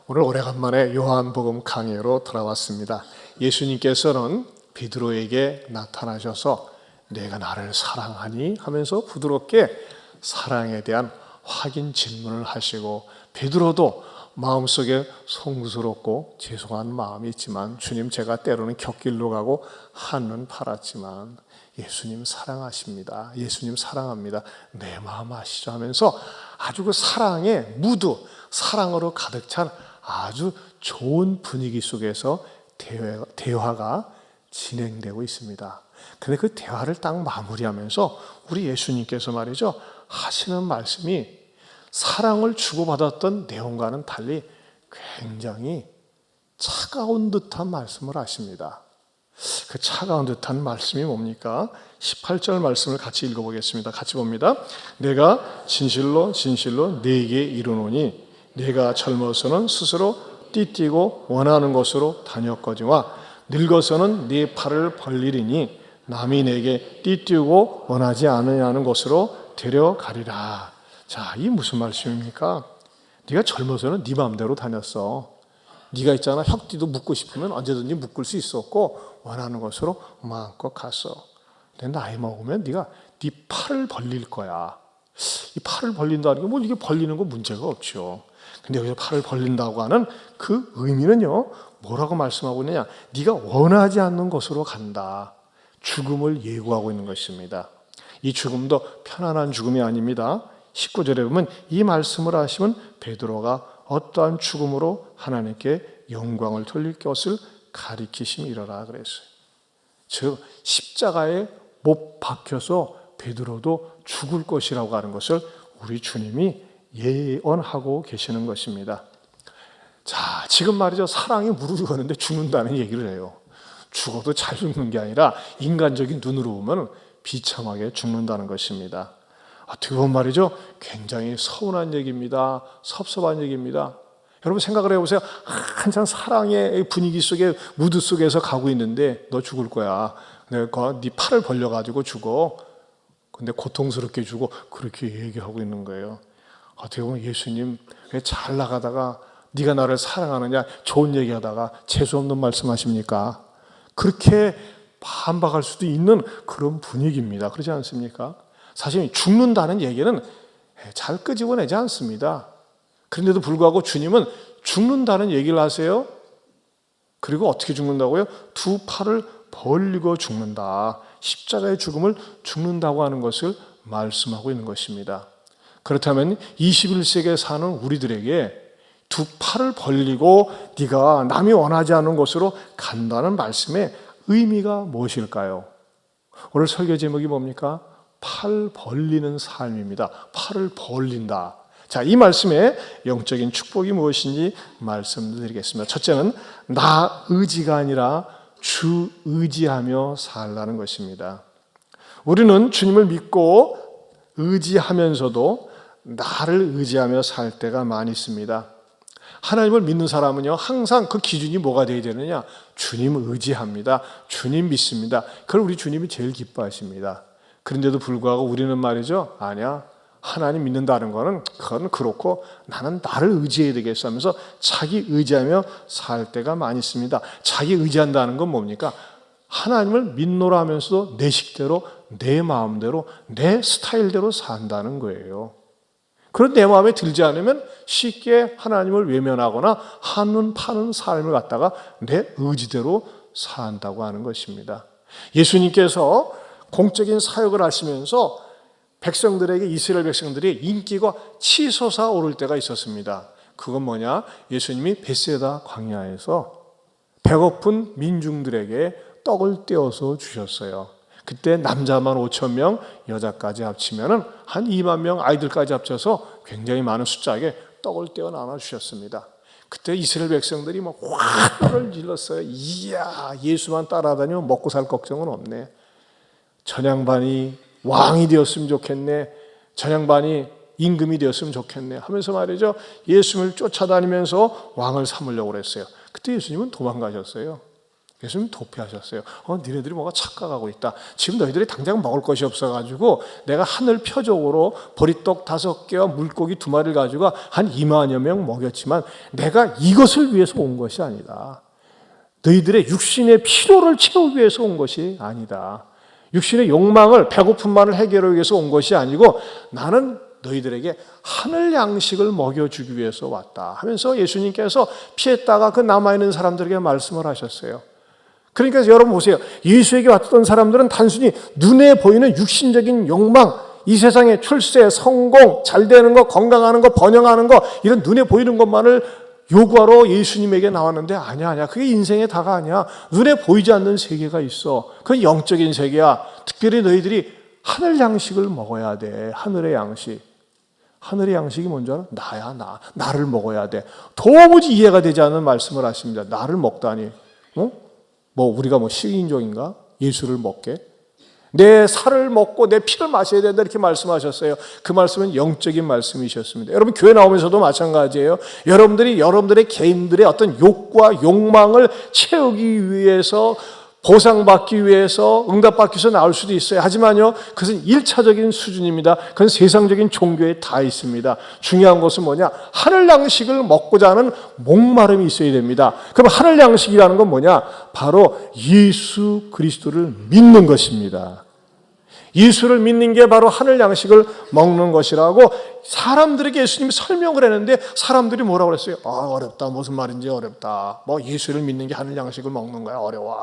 오늘 오래간만에 요한복음 강해로 돌아왔습니다. 예수님께서는 베드로에게 나타나셔서 내가 나를 사랑하니 하면서 부드럽게 사랑에 대한 확인 질문을 하시고, 베드로도 마음속에 송구스럽고 죄송한 마음이 있지만 주님, 제가 때로는 곁길로 가고 한눈 팔았지만 예수님 사랑하십니다. 예수님 사랑합니다. 내 마음 아시죠? 하면서 아주 그 사랑의 무드, 사랑으로 가득 찬 아주 좋은 분위기 속에서 대화가 진행되고 있습니다. 그런데 그 대화를 딱 마무리하면서 우리 예수님께서 말이죠, 하시는 말씀이 사랑을 주고받았던 내용과는 달리 굉장히 차가운 듯한 말씀을 하십니다. 그 차가운 듯한 말씀이 뭡니까? 18절 말씀을 같이 읽어보겠습니다. 같이 봅니다. 내가 진실로 진실로 네게 이르노니 네가 젊어서는 스스로 띠띠고 원하는 곳으로 다녔거니와 늙어서는 네 팔을 벌리리니 남이 내게 띠띠고 원하지 않으냐는 곳으로 데려가리라. 자, 이 무슨 말씀입니까? 네가 젊어서는 네 마음대로 다녔어. 네가 있잖아, 혁띠도 묶고 싶으면 언제든지 묶을 수 있었고 원하는 곳으로 마음껏 갔어. 근데 나이 먹으면 네가 네 팔을 벌릴 거야. 이 팔을 벌린다는 게 뭐, 이게 벌리는 거 문제가 없죠. 근데 여기서 팔을 벌린다고 하는 그 의미는요, 뭐라고 말씀하고 있느냐? 네가 원하지 않는 곳으로 간다. 죽음을 예고하고 있는 것입니다. 이 죽음도 편안한 죽음이 아닙니다. 19절에 보면 이 말씀을 하시면 베드로가 어떠한 죽음으로 하나님께 영광을 돌릴 것을 가리키심이라라 그랬어요. 즉 십자가에 못 박혀서 베드로도 죽을 것이라고 하는 것을 우리 주님이 예언하고 계시는 것입니다. 자, 지금 말이죠, 사랑이 무릎을 걷는데 죽는다는 얘기를 해요. 죽어도 잘 죽는 게 아니라 인간적인 눈으로 보면 비참하게 죽는다는 것입니다. 어떻게 보면 말이죠, 굉장히 서운한 얘기입니다. 섭섭한 얘기입니다. 여러분 생각을 해보세요. 한참 사랑의 분위기 속에, 무드 속에서 가고 있는데 너 죽을 거야. 내가 네 팔을 벌려가지고 죽어. 근데 고통스럽게 죽어. 그렇게 얘기하고 있는 거예요. 어떻게 보면 예수님 왜 잘 나가다가 네가 나를 사랑하느냐 좋은 얘기하다가 재수없는 말씀하십니까? 그렇게 반박할 수도 있는 그런 분위기입니다. 그렇지 않습니까? 사실 죽는다는 얘기는 잘 끄집어내지 않습니다. 그런데도 불구하고 주님은 죽는다는 얘기를 하세요. 그리고 어떻게 죽는다고요? 두 팔을 벌리고 죽는다. 십자가의 죽음을 죽는다고 하는 것을 말씀하고 있는 것입니다. 그렇다면 21세기에 사는 우리들에게 두 팔을 벌리고 네가 남이 원하지 않는 곳으로 간다는 말씀의 의미가 무엇일까요? 오늘 설교 제목이 뭡니까? 팔 벌리는 삶입니다. 팔을 벌린다. 자, 이 말씀의 영적인 축복이 무엇인지 말씀드리겠습니다. 첫째는 나 의지가 아니라 주 의지하며 살라는 것입니다. 우리는 주님을 믿고 의지하면서도 나를 의지하며 살 때가 많이 있습니다. 하나님을 믿는 사람은요, 항상 그 기준이 뭐가 되어야 되느냐? 주님 의지합니다. 주님 믿습니다. 그걸 우리 주님이 제일 기뻐하십니다. 그런데도 불구하고 우리는 말이죠, 아니야, 하나님 믿는다는 거는 그건 그렇고 나는 나를 의지해야 되겠어 하면서 자기 의지하며 살 때가 많이 있습니다. 자기 의지한다는 건 뭡니까? 하나님을 믿노라 하면서도 내 식대로, 내 마음대로, 내 스타일대로 산다는 거예요. 그런 내 마음에 들지 않으면 쉽게 하나님을 외면하거나 한눈 파는 삶을 갖다가 내 의지대로 산다고 하는 것입니다. 예수님께서 공적인 사역을 하시면서 백성들에게, 이스라엘 백성들이 인기가 치솟아 오를 때가 있었습니다. 그건 뭐냐? 예수님이 베세다 광야에서 배고픈 민중들에게 떡을 떼어서 주셨어요. 그때 남자만 5,000명, 여자까지 합치면 한 2만 명, 아이들까지 합쳐서 굉장히 많은 숫자에게 떡을 떼어 나눠 주셨습니다. 그때 이스라엘 백성들이 막 화를 질렀어요. 이야, 예수만 따라다니면 먹고 살 걱정은 없네. 전양반이 왕이 되었으면 좋겠네. 전양반이 임금이 되었으면 좋겠네 하면서 말이죠, 예수님을 쫓아다니면서 왕을 삼으려고 그랬어요. 그때 예수님은 도망가셨어요. 예수님 도피하셨어요. 니네들이 뭐가 착각하고 있다. 지금 너희들이 당장 먹을 것이 없어가지고 내가 하늘 표적으로 보리떡 5개와 물고기 2마리를 가지고 한 2만여 명 먹였지만 내가 이것을 위해서 온 것이 아니다. 너희들의 육신의 필요를 채우기 위해서 온 것이 아니다. 육신의 욕망을, 배고픔만을 해결하기 위해서 온 것이 아니고 나는 너희들에게 하늘 양식을 먹여주기 위해서 왔다 하면서 예수님께서 피했다가 그 남아있는 사람들에게 말씀을 하셨어요. 그러니까 여러분 보세요. 예수에게 왔던 사람들은 단순히 눈에 보이는 육신적인 욕망, 이 세상의 출세, 성공, 잘 되는 거, 건강하는 거, 번영하는 거, 이런 눈에 보이는 것만을 요구하러 예수님에게 나왔는데 아니야. 그게 인생의 다가 아니야. 눈에 보이지 않는 세계가 있어. 그건 영적인 세계야. 특별히 너희들이 하늘 양식을 먹어야 돼. 하늘의 양식. 하늘의 양식이 뭔지 알아? 나야, 나. 나를 먹어야 돼. 도무지 이해가 되지 않는 말씀을 하십니다. 나를 먹다니. 우리가 식인종인가? 예수를 먹게? 내 살을 먹고 내 피를 마셔야 된다 이렇게 말씀하셨어요. 그 말씀은 영적인 말씀이셨습니다. 여러분 교회 나오면서도 마찬가지예요. 여러분들의 개인들의 어떤 욕구와 욕망을 채우기 위해서 보상받기 위해서 응답받기 위해서 나올 수도 있어요. 하지만요, 그것은 1차적인 수준입니다. 그건 세상적인 종교에 다 있습니다. 중요한 것은 뭐냐? 하늘 양식을 먹고자 하는 목마름이 있어야 됩니다. 그럼 하늘 양식이라는 건 뭐냐? 바로 예수 그리스도를 믿는 것입니다. 예수를 믿는 게 바로 하늘 양식을 먹는 것이라고 사람들에게 예수님이 설명을 했는데 사람들이 뭐라고 그랬어요? 어렵다. 무슨 말인지 어렵다. 예수를 믿는 게 하늘 양식을 먹는 거야. 어려워.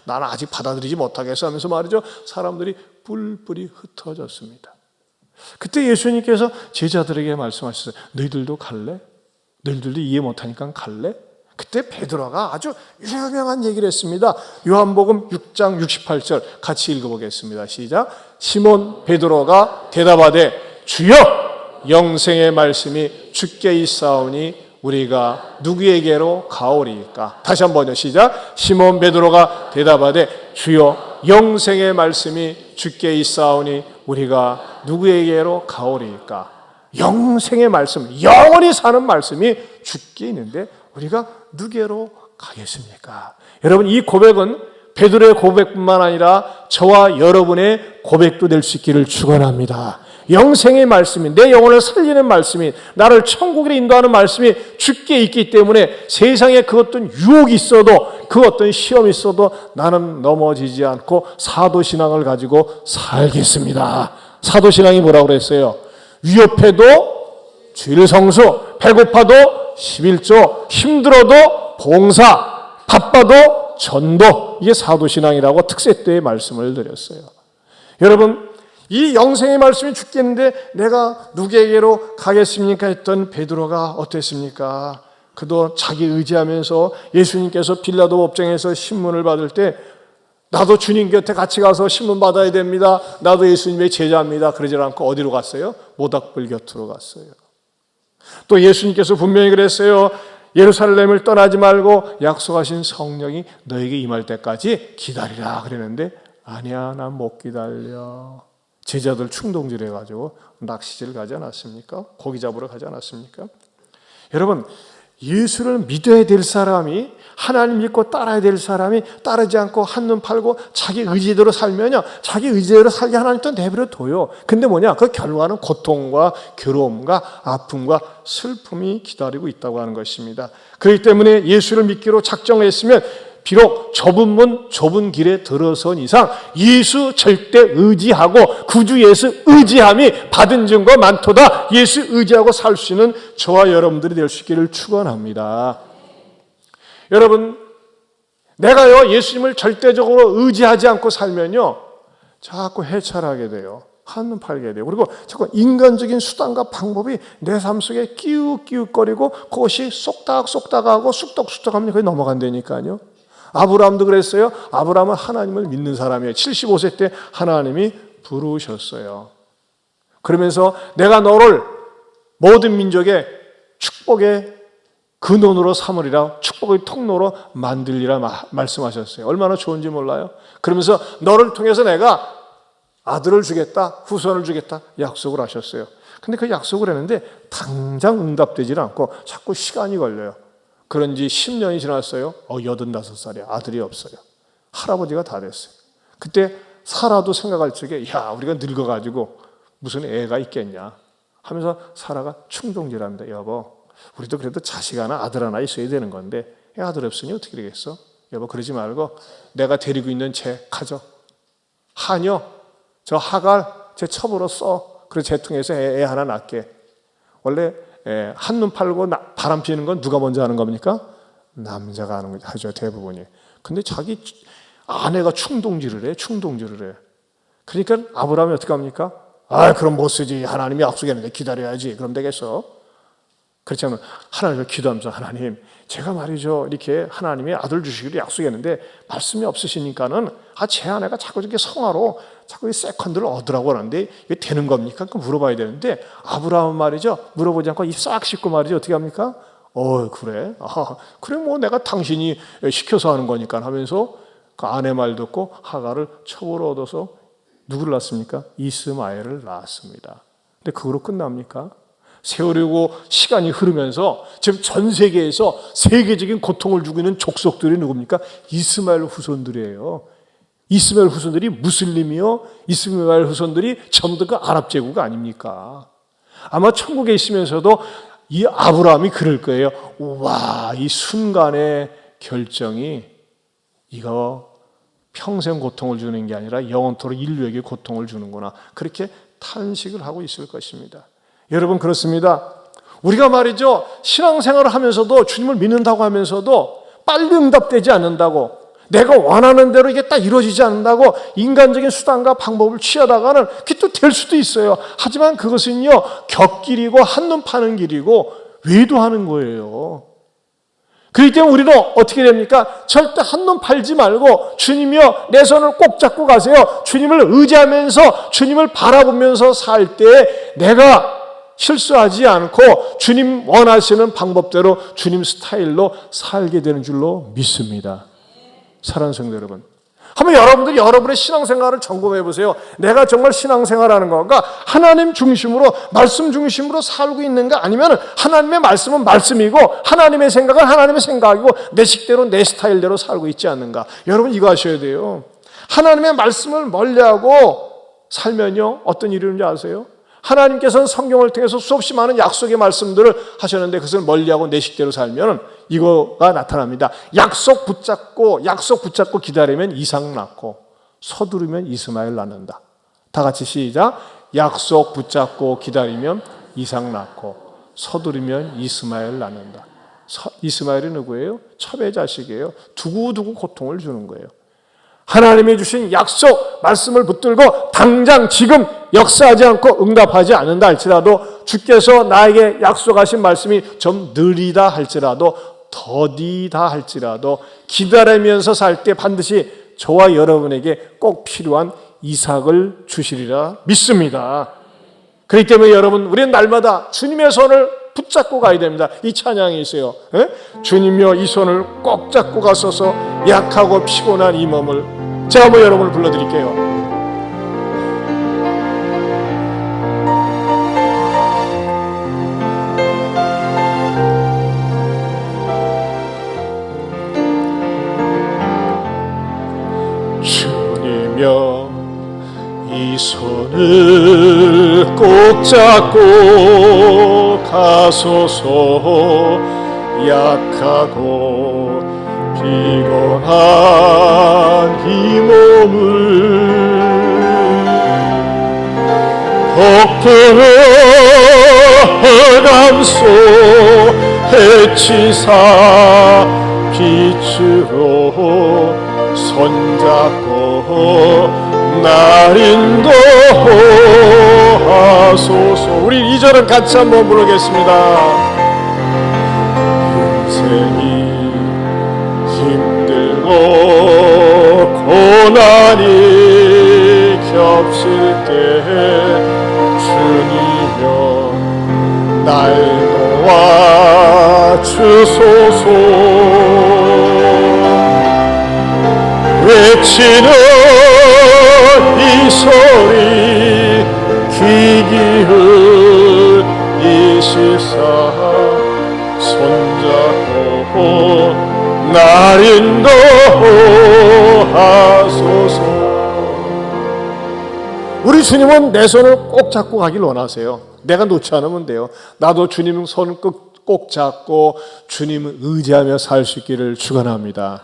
나는 아직 받아들이지 못하겠어 하면서 말이죠. 사람들이 뿔뿔이 흩어졌습니다. 그때 예수님께서 제자들에게 말씀하셨어요. 너희들도 갈래? 너희들도 이해 못하니까 갈래? 그때 베드로가 아주 유명한 얘기를 했습니다. 요한복음 6장 68절 같이 읽어보겠습니다. 시작. 시몬 베드로가 대답하되 주여 영생의 말씀이 주께 있사오니 우리가 누구에게로 가오리이까? 다시 한번요. 시작. 시몬 베드로가 대답하되 주여 영생의 말씀이 주께 있사오니 우리가 누구에게로 가오리이까? 영생의 말씀, 영원히 사는 말씀이 주께 있는데 우리가 누구에게로 가겠습니까? 여러분 이 고백은 베드로의 고백뿐만 아니라 저와 여러분의 고백도 될 수 있기를 축원합니다. 영생의 말씀이, 내 영혼을 살리는 말씀이, 나를 천국에 인도하는 말씀이 주께 있기 때문에 세상에 그 어떤 유혹이 있어도 그 어떤 시험이 있어도 나는 넘어지지 않고 사도신앙을 가지고 살겠습니다. 사도신앙이 뭐라고 그랬어요? 위협해도 주일 성수, 배고파도 11조, 힘들어도 봉사, 바빠도 전도, 이게 사도신앙이라고 특세때의 말씀을 드렸어요. 여러분 이 영생의 말씀이 죽겠는데 내가 누구에게로 가겠습니까? 했던 베드로가 어땠습니까? 그도 자기 의지하면서 예수님께서 빌라도 법정에서 신문을 받을 때 나도 주님 곁에 같이 가서 신문 받아야 됩니다. 나도 예수님의 제자입니다. 그러지 않고 어디로 갔어요? 모닥불 곁으로 갔어요. 또 예수님께서 분명히 그랬어요. 예루살렘을 떠나지 말고 약속하신 성령이 너에게 임할 때까지 기다리라 그랬는데 아니야, 난 못 기다려. 제자들 충동질 해가지고 낚시질 가지 않았습니까? 고기 잡으러 가지 않았습니까? 여러분 예수를 믿어야 될 사람이, 하나님 믿고 따라야 될 사람이 따르지 않고 한눈 팔고 자기 의지대로 살면요, 자기 의지대로 살게 하나님 또 내버려 둬요. 근데 뭐냐? 그 결과는 고통과 괴로움과 아픔과 슬픔이 기다리고 있다고 하는 것입니다. 그렇기 때문에 예수를 믿기로 작정했으면 비록 좁은 문 좁은 길에 들어선 이상 예수 절대 의지하고 구주 예수 의지함이 받은 증거 많도다. 예수 의지하고 살 수 있는 저와 여러분들이 될 수 있기를 축원합니다. 여러분 내가요 예수님을 절대적으로 의지하지 않고 살면요 자꾸 해찰하게 돼요. 한눈 팔게 돼요. 그리고 자꾸 인간적인 수단과 방법이 내 삶 속에 끼욱끼욱거리고 그것이 쏙닥쏙닥하고 쑥덕쑥덕하면 거기 넘어간다니까요. 아브라함도 그랬어요. 아브라함은 하나님을 믿는 사람이에요. 75세 때 하나님이 부르셨어요. 그러면서 내가 너를 모든 민족의 축복의 근원으로 삼으리라, 축복의 통로로 만들리라 말씀하셨어요. 얼마나 좋은지 몰라요? 그러면서 너를 통해서 내가 아들을 주겠다, 후손을 주겠다 약속을 하셨어요. 근데 그 약속을 했는데 당장 응답되질 않고 자꾸 시간이 걸려요. 그런 지 10년이 지났어요. 85살이야. 아들이 없어요. 할아버지가 다 됐어요. 그때 사라도 생각할 적에 야, 우리가 늙어가지고 무슨 애가 있겠냐 하면서 사라가 충동질합니다. 여보, 우리도 그래도 자식 하나 아들 하나 있어야 되는 건데 아들 없으니 어떻게 되겠어? 여보, 그러지 말고 내가 데리고 있는 쟤 가져. 하녀, 저 하갈 쟤 첩으로 써. 그래서 쟤 통해서 애 하나 낳게. 원래 한눈 팔고 바람 피는 건 누가 먼저 하는 겁니까? 남자가 하는 거죠. 하죠, 대부분이. 근데 자기 아내가 충동질을 해. 그러니까 아브라함이 어떻게 합니까? 그럼 못 쓰지. 하나님이 약속했는데 기다려야지. 그럼 되겠어? 그렇지 않으면 하나님을 기도하면서 하나님, 제가 말이죠, 이렇게 하나님의 아들 주시기로 약속했는데 말씀이 없으시니까는 제 아내가 자꾸 이렇게 성화로 자꾸 이 세컨드를 얻으라고 하는데 이게 되는 겁니까? 그 물어봐야 되는데 아브라함은 말이죠, 물어보지 않고 입 싹 씻고 말이죠, 어떻게 합니까? 그래? 그래, 뭐 내가 당신이 시켜서 하는 거니까 하면서 그 아내 말 듣고 하갈을 첩으로 얻어서 누구를 낳았습니까? 이스마엘을 낳았습니다. 근데 그거로 끝납니까? 세월이고 시간이 흐르면서 지금 전 세계에서 세계적인 고통을 주고 있는 족속들이 누굽니까? 이스마엘 후손들이에요. 이스마엘 후손들이 무슬림이요, 이스마엘 후손들이 전부 다 그 아랍 제국 아닙니까? 아마 천국에 있으면서도 이 아브라함이 그럴 거예요. 와, 이 순간의 결정이 이거 평생 고통을 주는 게 아니라 영원토록 인류에게 고통을 주는구나. 그렇게 탄식을 하고 있을 것입니다. 여러분, 그렇습니다. 우리가 말이죠, 신앙생활을 하면서도 주님을 믿는다고 하면서도 빨리 응답되지 않는다고, 내가 원하는 대로 이게 딱 이루어지지 않는다고 인간적인 수단과 방법을 취하다가는 그게 또 될 수도 있어요. 하지만 그것은요, 곁길이고 한눈 파는 길이고 외도하는 거예요. 그렇기 때문에 우리는 어떻게 됩니까? 절대 한눈 팔지 말고 주님이여 내 손을 꼭 잡고 가세요. 주님을 의지하면서 주님을 바라보면서 살 때 내가 실수하지 않고 주님 원하시는 방법대로 주님 스타일로 살게 되는 줄로 믿습니다. 사랑하는 성도 여러분, 한번 여러분들이 여러분의 신앙생활을 점검해 보세요. 내가 정말 신앙생활하는 건가? 하나님 중심으로, 말씀 중심으로 살고 있는가? 아니면 하나님의 말씀은 말씀이고 하나님의 생각은 하나님의 생각이고 내 식대로 내 스타일대로 살고 있지 않는가? 여러분, 이거 하셔야 돼요. 하나님의 말씀을 멀리하고 살면요, 어떤 일이 있는지 아세요? 하나님께서는 성경을 통해서 수없이 많은 약속의 말씀들을 하셨는데 그것을 멀리하고 내 식대로 살면 이거가 나타납니다. 약속 붙잡고 기다리면 이삭 낳고 서두르면 이스마엘 낳는다. 다 같이 시작. 약속 붙잡고 기다리면 이삭 낳고 서두르면 이스마엘 낳는다. 이스마엘이 누구예요? 첩의 자식이에요. 두고두고 고통을 주는 거예요. 하나님이 주신 약속 말씀을 붙들고 당장 지금 역사하지 않고 응답하지 않는다 할지라도, 주께서 나에게 약속하신 말씀이 좀 느리다 할지라도, 더디다 할지라도 기다리면서 살 때 반드시 저와 여러분에게 꼭 필요한 이삭을 주시리라 믿습니다. 그렇기 때문에 여러분, 우리는 날마다 주님의 손을 붙잡고 가야 됩니다. 이 찬양이 있어요. 주님이여 이 손을 꼭 잡고 가소서, 약하고 피곤한 이 몸을. 제가 한번 여러분을 불러드릴게요. 주님이여 이 손을 꼭 잡고 가소서, 약하고 피곤한 이 몸을 폭풍 흑암속 해치사 빛으로 손잡고 날 인도하소서. 우리 2절은 같이 한번 부르겠습니다. 인생이 힘들고 고난이 겹칠 때 주님여 날 도와주소서. 외치는 이 소리 귀 기울이시사 손잡고 날 인도하소서. 우리 주님은 내 손을 꼭 잡고 가길 원하세요. 내가 놓지 않으면 돼요. 나도 주님 손을 꼭 잡고 주님을 의지하며 살 수 있기를 축원합니다.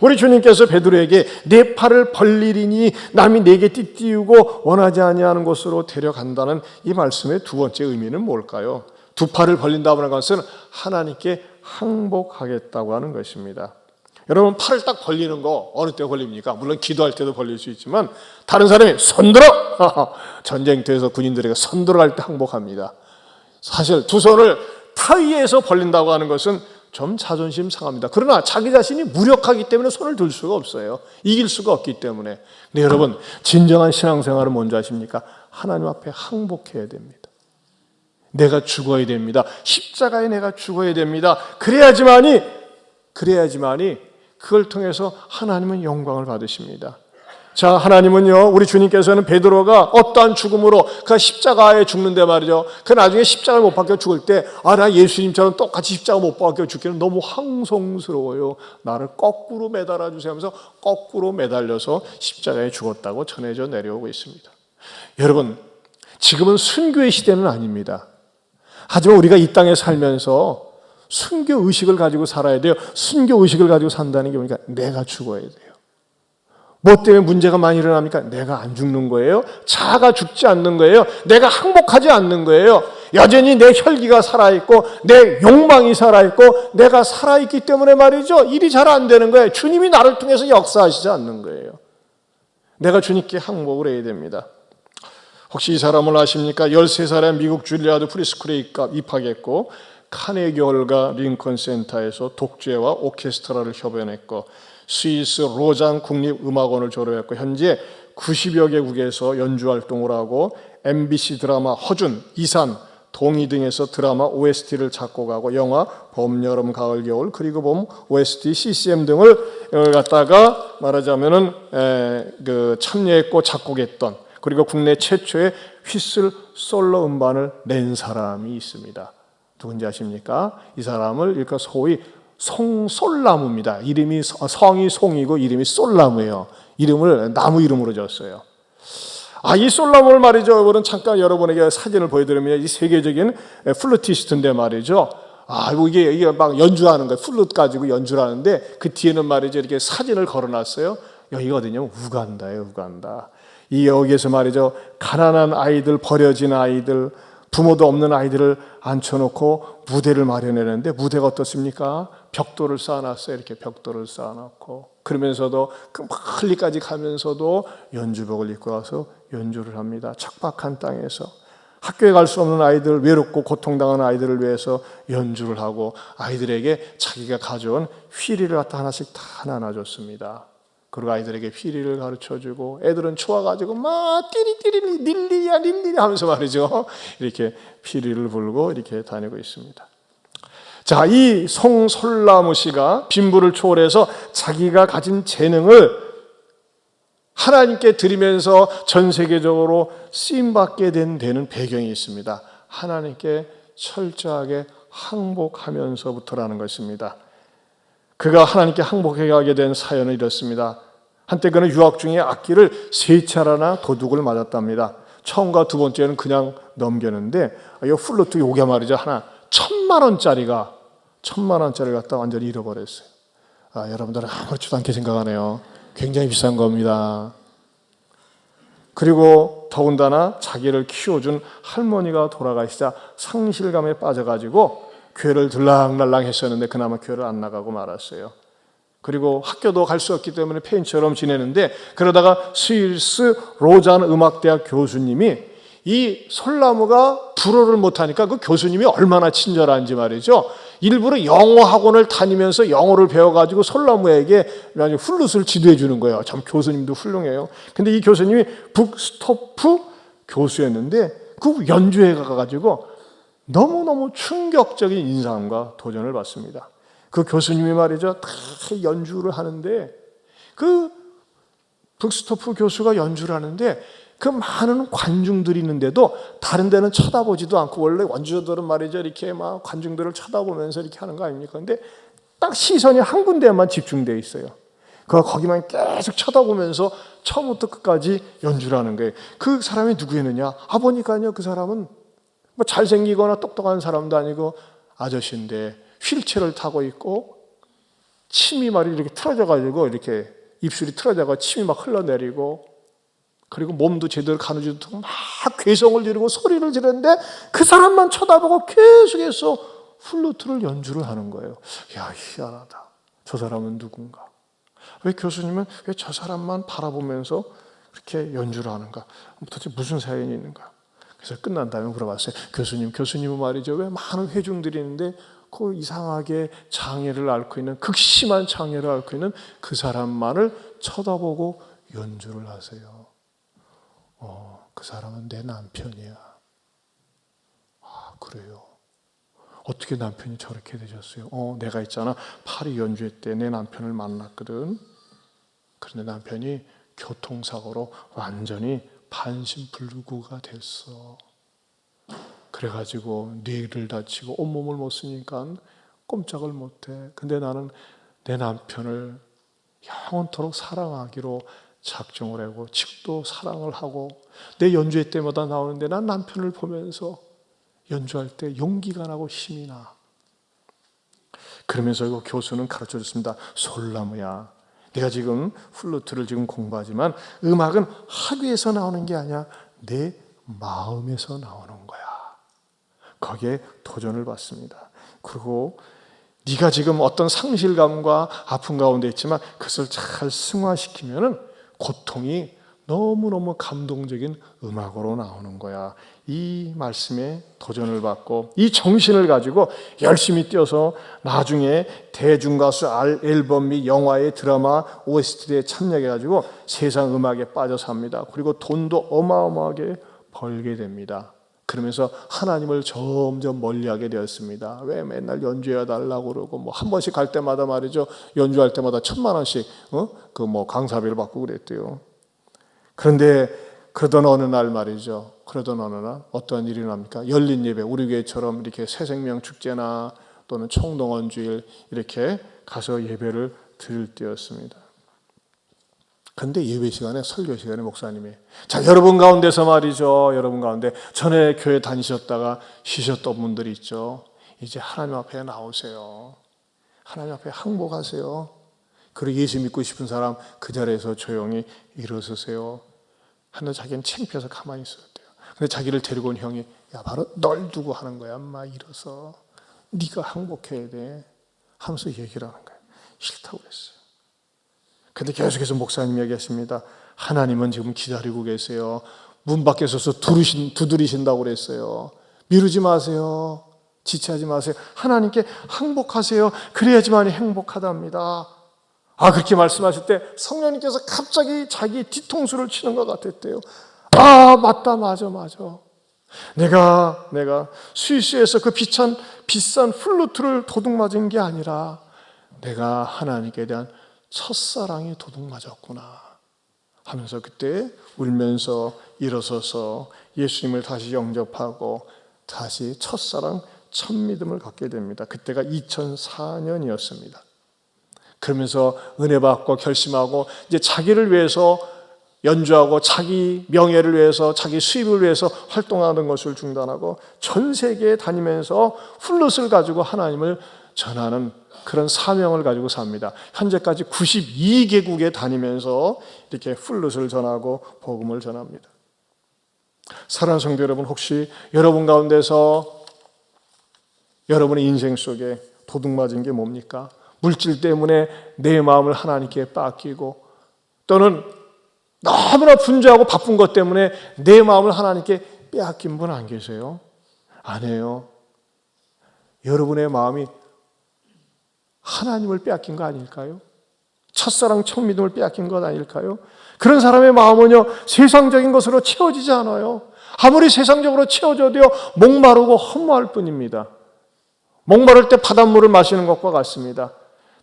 우리 주님께서 베드로에게 내 팔을 벌리리니 남이 내게 띠띠우고 원하지 아니하는 곳으로 데려간다는 이 말씀의 두 번째 의미는 뭘까요? 두 팔을 벌린다고 하는 것은 하나님께 항복하겠다고 하는 것입니다. 여러분, 팔을 딱 벌리는 거 어느 때 벌립니까? 물론 기도할 때도 벌릴 수 있지만 다른 사람이 손들어! 전쟁터에서 군인들에게 손들어 할 때 항복합니다. 사실 두 손을 타위에서 벌린다고 하는 것은 좀 자존심 상합니다. 그러나 자기 자신이 무력하기 때문에 손을 들 수가 없어요. 이길 수가 없기 때문에. 근데 여러분, 진정한 신앙생활은 뭔지 아십니까? 하나님 앞에 항복해야 됩니다. 내가 죽어야 됩니다. 십자가에 내가 죽어야 됩니다. 그래야지만이 그걸 통해서 하나님은 영광을 받으십니다. 자, 하나님은요, 우리 주님께서는 베드로가 어떠한 죽음으로 그 십자가에 죽는데 말이죠. 그 나중에 십자가를 못 박혀 죽을 때, 나 예수님처럼 똑같이 십자가 못 박혀 죽기는 너무 황송스러워요. 나를 거꾸로 매달아 주세요 하면서 거꾸로 매달려서 십자가에 죽었다고 전해져 내려오고 있습니다. 여러분, 지금은 순교의 시대는 아닙니다. 하지만 우리가 이 땅에 살면서 순교 의식을 가지고 살아야 돼요. 순교 의식을 가지고 산다는 게 뭐니까 내가 죽어야 돼요. 뭐 때문에 문제가 많이 일어납니까? 내가 안 죽는 거예요. 자아가 죽지 않는 거예요. 내가 항복하지 않는 거예요. 여전히 내 혈기가 살아있고 내 욕망이 살아있고 내가 살아있기 때문에 말이죠. 일이 잘 안 되는 거예요. 주님이 나를 통해서 역사하시지 않는 거예요. 내가 주님께 항복을 해야 됩니다. 혹시 이 사람을 아십니까? 13살에 미국 줄리아드 프리스쿨에 입학했고 카네기 홀과 링컨 센터에서 독재와 오케스트라를 협연했고 스위스 로잔 국립음악원을 졸업했고 현재 90여 개국에서 연주 활동을 하고 MBC 드라마 허준, 이산, 동의 등에서 드라마 OST를 작곡하고 영화 봄, 여름, 가을, 겨울 그리고 봄 OST, CCM 등을 갖다가 말하자면은 참여했고 작곡했던 그리고 국내 최초의 휘슬 솔로 음반을 낸 사람이 있습니다. 누군지 아십니까? 이 사람을 일까 소위 송솔나무입니다. 이름이 성이 송이고 이름이 솔나무예요. 이름을 나무 이름으로 졌어요. 이 솔나무를 말이죠. 이번은 잠깐 여러분에게 사진을 보여드리면 이 세계적인 플루티스트인데 말이죠. 이게 막 연주하는 거예요. 플룻 가지고 연주를 하는데 그 뒤에는 말이죠. 이렇게 사진을 걸어놨어요. 여기가 어디냐면 우간다예요. 우간다. 여기에서 말이죠. 가난한 아이들, 버려진 아이들, 부모도 없는 아이들을 앉혀놓고 무대를 마련했는데 무대가 어떻습니까? 벽돌을 쌓아놨어요. 이렇게 벽돌을 쌓아놓고 그러면서도 그 멀리까지 가면서도 연주복을 입고 와서 연주를 합니다. 척박한 땅에서 학교에 갈 수 없는 아이들, 외롭고 고통당하는 아이들을 위해서 연주를 하고 아이들에게 자기가 가져온 휘리를 갖다 하나씩 다 나눠줬습니다. 그리고 아이들에게 휘리를 가르쳐주고 애들은 좋아가지고 막 띠리띠리 릴리야 릴리야 하면서 말이죠. 이렇게 휘리를 불고 이렇게 다니고 있습니다. 자, 이 송솔나무 씨가 빈부를 초월해서 자기가 가진 재능을 하나님께 드리면서 전 세계적으로 쓰임받게 되는 배경이 있습니다. 하나님께 철저하게 항복하면서부터라는 것입니다. 그가 하나님께 항복하게 된 사연은 이렇습니다. 한때 그는 유학 중에 악기를 3차례나 도둑을 맞았답니다. 처음과 두 번째는 그냥 넘겼는데 이 플루트 요게 말이죠. 하나 1,000만 원짜리 갖다 완전히 잃어버렸어요. 여러분들은 아무렇지도 않게 생각하네요. 굉장히 비싼 겁니다. 그리고 더군다나 자기를 키워준 할머니가 돌아가시자 상실감에 빠져가지고 교회를 들락날락 했었는데 그나마 교회를 안 나가고 말았어요. 그리고 학교도 갈 수 없기 때문에 폐인처럼 지내는데 그러다가 스위스 로잔 음악대학 교수님이 이 솔나무가 불어를 못하니까 그 교수님이 얼마나 친절한지 말이죠. 일부러 영어 학원을 다니면서 영어를 배워가지고 솔나무에게 플룻을 지도해 주는 거예요. 참 교수님도 훌륭해요. 근데 이 교수님이 북스토프 교수였는데 그 연주회 가가지고 너무너무 충격적인 인상과 도전을 받습니다. 그 교수님이 말이죠. 다 연주를 하는데 그 북스토프 교수가 연주를 하는데 그 많은 관중들이 있는데도 다른 데는 쳐다보지도 않고, 원래 원주자들은 말이죠, 이렇게 막 관중들을 쳐다보면서 이렇게 하는 거 아닙니까? 근데 딱 시선이 한 군데만 집중되어 있어요. 거기만 계속 쳐다보면서 처음부터 끝까지 연주를 하는 거예요. 그 사람이 누구였느냐? 보니까요, 그 사람은 뭐 잘생기거나 똑똑한 사람도 아니고 아저씨인데 휠체어를 타고 있고, 침이 말이 이렇게 틀어져가지고, 이렇게 입술이 틀어져가지고 침이 막 흘러내리고, 그리고 몸도 제대로 가누지도 못하고 막 괴성을 지르고 소리를 지르는데 그 사람만 쳐다보고 계속해서 플루트를 연주를 하는 거예요. 야, 희한하다. 저 사람은 누군가? 왜 교수님은 왜 저 사람만 바라보면서 그렇게 연주를 하는가? 도대체 무슨 사연이 있는가? 그래서 끝난 다음에 물어봤어요. 교수님은 말이죠, 왜 많은 회중들이 있는데 그 이상하게 장애를 앓고 있는, 극심한 장애를 앓고 있는 그 사람만을 쳐다보고 연주를 하세요? 그 사람은 내 남편이야. 그래요? 어떻게 남편이 저렇게 되셨어요? 내가 있잖아, 파리 연주회 때 내 남편을 만났거든. 그런데 남편이 교통사고로 완전히 반신불구가 됐어. 그래가지고 뇌를 다치고 온몸을 못 쓰니까 꼼짝을 못해. 근데 나는 내 남편을 영원토록 사랑하기로 작정을 하고 지금도 사랑을 하고, 내 연주회 때마다 나오는데 난 남편을 보면서 연주할 때 용기가 나고 힘이 나. 그러면서 그 교수는 가르쳐 줬습니다. 솔나무야, 내가 지금 플루트를 지금 공부하지만 음악은 학위에서 나오는 게 아니야, 내 마음에서 나오는 거야. 거기에 도전을 받습니다. 그리고 네가 지금 어떤 상실감과 아픔 가운데 있지만 그것을 잘 승화시키면은 고통이 너무너무 감동적인 음악으로 나오는 거야. 이 말씀에 도전을 받고 이 정신을 가지고 열심히 뛰어서 나중에 대중가수 앨범 및 영화의 드라마 OST에 참여해가지고 세상 음악에 빠져 삽니다. 그리고 돈도 어마어마하게 벌게 됩니다. 그러면서 하나님을 점점 멀리하게 되었습니다. 왜 맨날 연주해 달라고 그러고, 뭐 한 번씩 갈 때마다 말이죠, 연주할 때마다 1,000,000원씩 그 뭐 강사비를 받고 그랬대요. 그런데 그러던 어느 날 말이죠, 어떤 일이 납니까? 열린 예배, 우리 교회처럼 이렇게 새생명 축제나 또는 총동원 주일 이렇게 가서 예배를 드릴 때였습니다. 근데 예배 시간에, 설교 시간에 목사님이, 자, 여러분 가운데서 말이죠, 여러분 가운데 전에 교회 다니셨다가 쉬셨던 분들이 있죠. 이제 하나님 앞에 나오세요. 하나님 앞에 항복하세요. 그리고 예수 믿고 싶은 사람 그 자리에서 조용히 일어서세요. 하는데 자기는 창피해서 가만히 있었대요. 근데 자기를 데리고 온 형이, 야, 바로 널 두고 하는 거야. 엄마 일어서. 네가 항복해야 돼. 하면서 얘기를 하는 거예요. 싫다고 그랬어요. 근데 계속해서 목사님이 얘기하십니다. 하나님은 지금 기다리고 계세요. 문 밖에 서서 두드리신다고 그랬어요. 미루지 마세요. 지체하지 마세요. 하나님께 항복하세요. 그래야지만 행복하답니다. 그렇게 말씀하실 때 성령님께서 갑자기 자기 뒤통수를 치는 것 같았대요. 맞다, 맞아. 내가 스위스에서 그 비싼 플루트를 도둑맞은 게 아니라 내가 하나님께 대한 첫사랑이 도둑맞았구나 하면서 그때 울면서 일어서서 예수님을 다시 영접하고 다시 첫사랑, 첫 믿음을 갖게 됩니다. 그때가 2004년이었습니다. 그러면서 은혜 받고 결심하고 이제 자기를 위해서 연주하고 자기 명예를 위해서, 자기 수입을 위해서 활동하는 것을 중단하고 전 세계에 다니면서 플룻을 가지고 하나님을 전하는 그런 사명을 가지고 삽니다. 현재까지 92개국에 다니면서 이렇게 플룻을 전하고 복음을 전합니다. 사랑하는 성도 여러분, 혹시 여러분 가운데서 여러분의 인생 속에 도둑맞은 게 뭡니까? 물질 때문에 내 마음을 하나님께 뺏기고, 또는 너무나 분주하고 바쁜 것 때문에 내 마음을 하나님께 빼앗긴 분 안 계세요? 아니에요. 여러분의 마음이 하나님을 빼앗긴 거 아닐까요? 첫사랑, 첫 믿음을 빼앗긴 것 아닐까요? 그런 사람의 마음은요, 세상적인 것으로 채워지지 않아요. 아무리 세상적으로 채워져도요, 목마르고 허무할 뿐입니다. 목마를 때 바닷물을 마시는 것과 같습니다.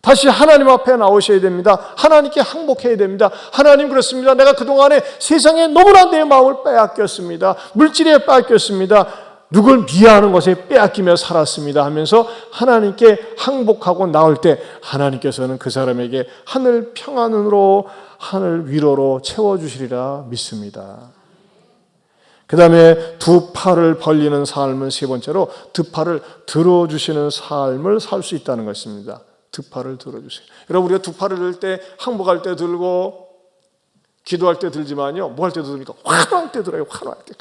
다시 하나님 앞에 나오셔야 됩니다. 하나님께 항복해야 됩니다. 하나님, 그렇습니다. 내가 그동안에 세상에 너무나 내 마음을 빼앗겼습니다. 물질에 빼앗겼습니다. 누굴 미워하는 것에 빼앗기며 살았습니다 하면서 하나님께 항복하고 나올 때 하나님께서는 그 사람에게 하늘 평안으로, 하늘 위로로 채워주시리라 믿습니다. 그 다음에 두 팔을 벌리는 삶은 세 번째로 두 팔을 들어주시는 삶을 살 수 있다는 것입니다. 두 팔을 들어주세요. 여러분, 우리가 두 팔을 들 때 항복할 때 들고 기도할 때 들지만요, 뭐 할 때도 듭니까? 환호할 때 들어요. 환호할 때.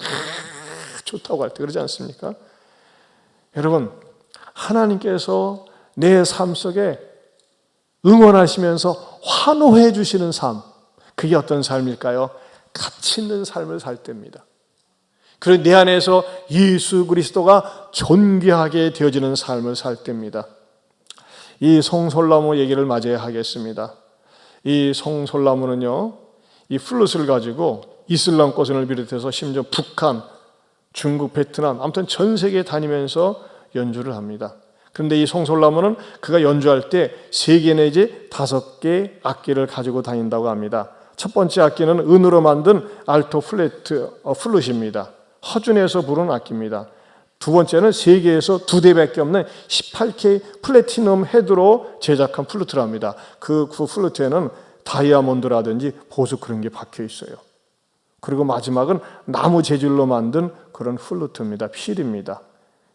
좋다고 할 때 그러지 않습니까? 여러분, 하나님께서 내 삶 속에 응원하시면서 환호해 주시는 삶, 그게 어떤 삶일까요? 가치 있는 삶을 살 때입니다. 그리고 내 안에서 예수 그리스도가 존귀하게 되어지는 삶을 살 때입니다. 이 송솔나무 얘기를 맞이해야 하겠습니다. 이 송솔나무는요, 이 플룻을 가지고 이슬람 꽃을 비롯해서 심지어 북한, 중국, 베트남, 아무튼 전 세계에 다니면서 연주를 합니다. 그런데 이 송솔나무는 그가 연주할 때 3개 내지 5개 악기를 가지고 다닌다고 합니다. 첫 번째 악기는 은으로 만든 알토 플룻입니다. 허준에서 부르는 악기입니다. 두 번째는 세계에서 2대밖에 없는 18K 플래티넘 헤드로 제작한 플루트랍니다. 그 플루트에는 다이아몬드라든지 보석 그런 게 박혀 있어요. 그리고 마지막은 나무 재질로 만든 그런 플루트입니다. 필입니다.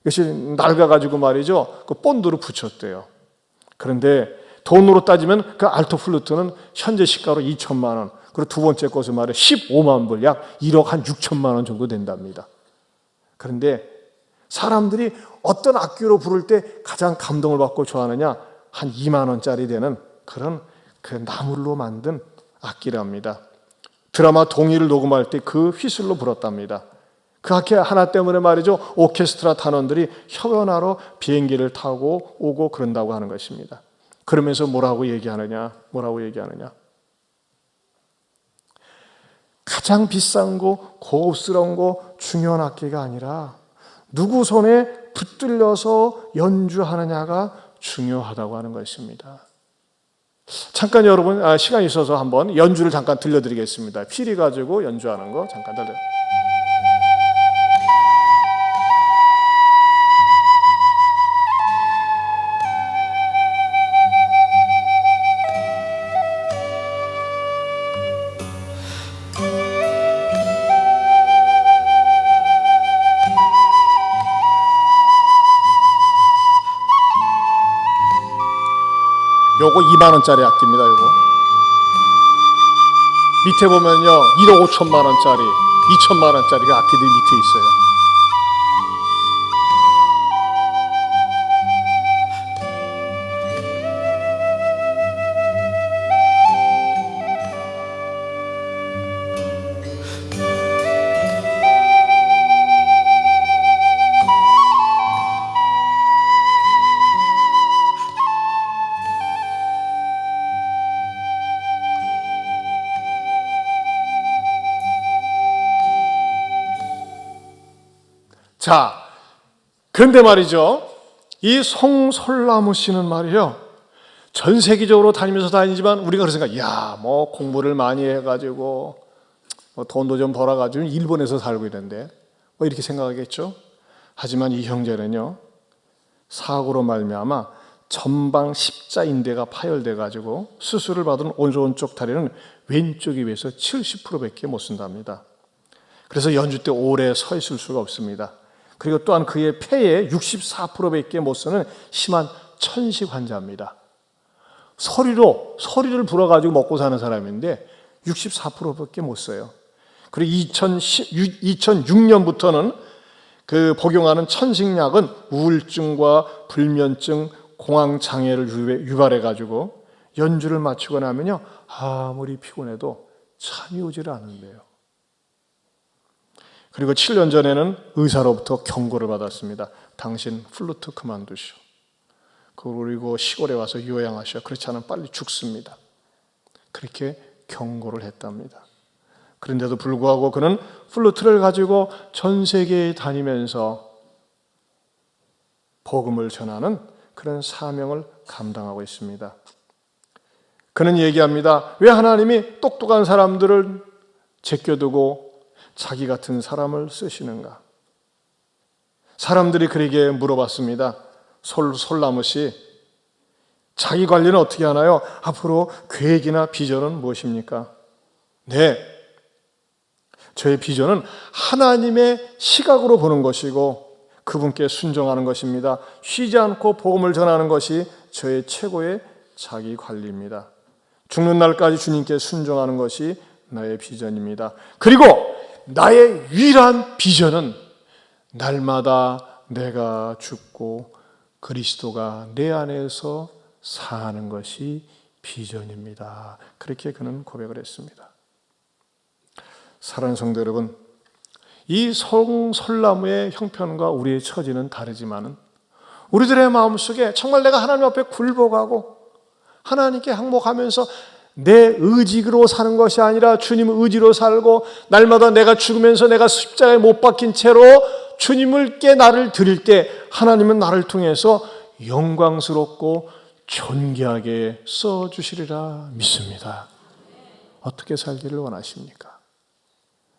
이것이 낡아가지고 말이죠, 그 본드로 붙였대요. 그런데 돈으로 따지면 그 알토 플루트는 현재 시가로 2천만 원, 그리고 두 번째 것은 말이에요 15만 불, 약 1억 한 6천만 원 정도 된답니다. 그런데 사람들이 어떤 악기로 부를 때 가장 감동을 받고 좋아하느냐, 한 2만 원짜리 되는 그런 그 나물로 만든 악기랍니다. 드라마 동의를 녹음할 때 그 휘슬로 불었답니다. 그 악기 하나 때문에 말이죠, 오케스트라 단원들이 협연하러 비행기를 타고 오고 그런다고 하는 것입니다. 그러면서 뭐라고 얘기하느냐? 가장 비싼 거, 고급스러운 거, 중요한 악기가 아니라 누구 손에 붙들려서 연주하느냐가 중요하다고 하는 것입니다. 잠깐 여러분, 시간이 있어서 한번 연주를 잠깐 들려드리겠습니다. 피리 가지고 연주하는 거 잠깐 들려드릴게요. 요거 2만 원짜리 악기입니다. 요거 밑에 보면요 1억 5천만 원짜리, 2천만 원짜리 악기들이 밑에 있어요. 자, 그런데 말이죠, 이 송솔나무 씨는 말이요, 전 세계적으로 다니지만 우리가 그런 생각, 뭐 공부를 많이 해가지고 뭐 돈도 좀 벌어가지고 일본에서 살고 있는데 뭐 이렇게 생각하겠죠. 하지만 이 형제는요, 사고로 말미암아 전방 십자인대가 파열돼가지고 수술을 받은 오른쪽 다리는 왼쪽에 비해서 70%밖에 못 쓴답니다. 그래서 연주 때 오래 서 있을 수가 없습니다. 그리고 또한 그의 폐에 64%밖에 못 쓰는 심한 천식 환자입니다. 소리를 불어가지고 먹고 사는 사람인데 64%밖에 못 써요. 그리고 2006년부터는 그 복용하는 천식약은 우울증과 불면증, 공황장애를 유발해가지고 연주를 마치고 나면요, 아무리 피곤해도 잠이 오질 않는데요. 그리고 7년 전에는 의사로부터 경고를 받았습니다. 당신 플루트 그만두시오. 그리고 시골에 와서 요양하시오. 그렇지 않으면 빨리 죽습니다. 그렇게 경고를 했답니다. 그런데도 불구하고 그는 플루트를 가지고 전 세계에 다니면서 복음을 전하는 그런 사명을 감당하고 있습니다. 그는 얘기합니다. 왜 하나님이 똑똑한 사람들을 제껴두고 자기 같은 사람을 쓰시는가? 사람들이 그에게 물어봤습니다. 솔라무 씨, 자기 관리는 어떻게 하나요? 앞으로 계획이나 비전은 무엇입니까? 네, 저의 비전은 하나님의 시각으로 보는 것이고 그분께 순종하는 것입니다. 쉬지 않고 복음을 전하는 것이 저의 최고의 자기 관리입니다. 죽는 날까지 주님께 순종하는 것이 나의 비전입니다. 그리고 나의 유일한 비전은 날마다 내가 죽고 그리스도가 내 안에서 사는 것이 비전입니다. 그렇게 그는 고백을 했습니다. 사랑하는 성도 여러분, 이 솔나무의 형편과 우리의 처지는 다르지만 우리들의 마음속에 정말 내가 하나님 앞에 굴복하고 하나님께 항복하면서 내 의지로 사는 것이 아니라 주님의 의지로 살고 날마다 내가 죽으면서 내가 십자가에 못 박힌 채로 주님께 나를 드릴 때 하나님은 나를 통해서 영광스럽고 존귀하게 써주시리라 믿습니다. 어떻게 살기를 원하십니까?